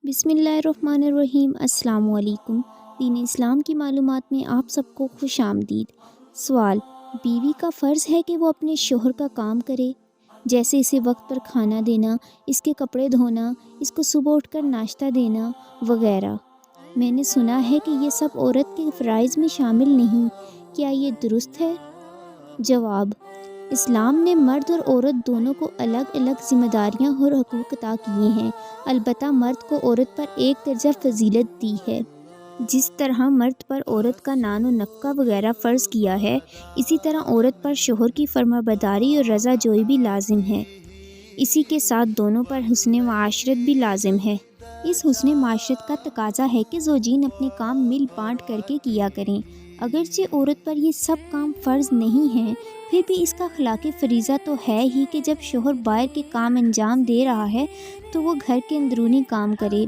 बिस्मिल्लाहिर्रहमानिर्रहीम। अस्सलाम वालेकुम। दीन इस्लाम की मालूमात में आप सबको खुश आमदीद। सवाल: बीवी का फ़र्ज़ है कि वो अपने शोहर का काम करे, जैसे इसे वक्त पर खाना देना, इसके कपड़े धोना, इसको सुबह उठकर नाश्ता देना वगैरह। मैंने सुना है कि ये सब औरत के फ़राइज़ में शामिल नहीं। क्या ये दुरुस्त है? जवाब: इस्लाम ने मर्द और औरत दोनों को अलग अलग ज़िम्मेदारियां और हकूक़ अता किए हैं। अलबत्ता मर्द को औरत पर एक दर्जा फजीलत दी है। जिस तरह मर्द पर औरत का नान और नफ़क़ा वगैरह फ़र्ज़ किया है, इसी तरह औरत पर शोहर की फरमाबरदारी और रज़ा जोई भी लाजिम है। इसी के साथ दोनों पर हुस्न माशरत भी लाजिम है। इस हुस्न माशरत का तकाजा है कि ज़ौजीन अपने काम मिल बांट करके किया करें। अगरचे औरत पर ये सब काम फ़र्ज़ नहीं हैं, फिर भी इसका अखलाक़ी फ़रीज़ा तो है ही कि जब शोहर बाहर के काम अंजाम दे रहा है तो वो घर के अंदरूनी काम करे।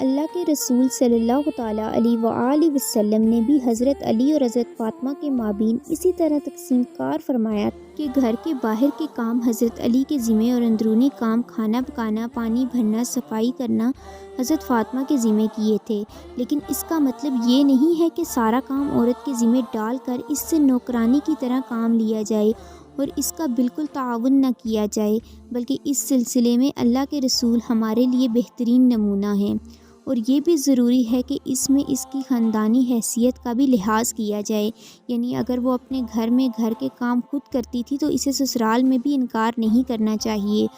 अल्लाह के रसूल सल्लल्लाहु तआला अलैहि वसल्लम ने भी हज़रत अली और हज़रत फ़ातिमा के माबीन इसी तरह तक़सीम कार फरमाया कि घर के बाहर के काम हज़रत अली के ज़िम्मे और अंदरूनी काम खाना पकाना, पानी भरना, सफाई करना हज़रत फ़ातिमा के ज़िम्मे किए थे। लेकिन इसका मतलब ये नहीं है कि सारा काम औरत के ज़िम्मे डालकर इससे नौकरानी की तरह काम लिया जाए और इसका बिल्कुल ताउन न किया जाए, बल्कि इस सिलसिले में अल्लाह के रसूल हमारे लिए बेहतरीन नमूना हैं। और ये भी ज़रूरी है कि इसमें इसकी ख़ानदानी हैसियत का भी लिहाज किया जाए, यानी अगर वो अपने घर में घर के काम खुद करती थी तो इसे ससुराल में भी इनकार नहीं करना चाहिए,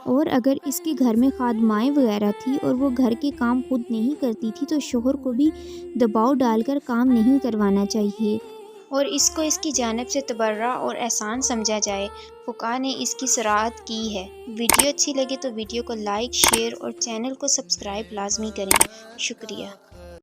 और अगर इसके घर में खादमाएँ वगैरह थी और वो घर के काम खुद नहीं करती थी तो शोहर को भी दबाव डालकर काम नहीं करवाना चाहिए और इसको इसकी जानिब से तबर्रा और एहसान समझा जाए। फुक़हा ने इसकी सराहत की है। वीडियो अच्छी लगे तो वीडियो को लाइक, शेयर और चैनल को सब्सक्राइब लाजमी करें। शुक्रिया।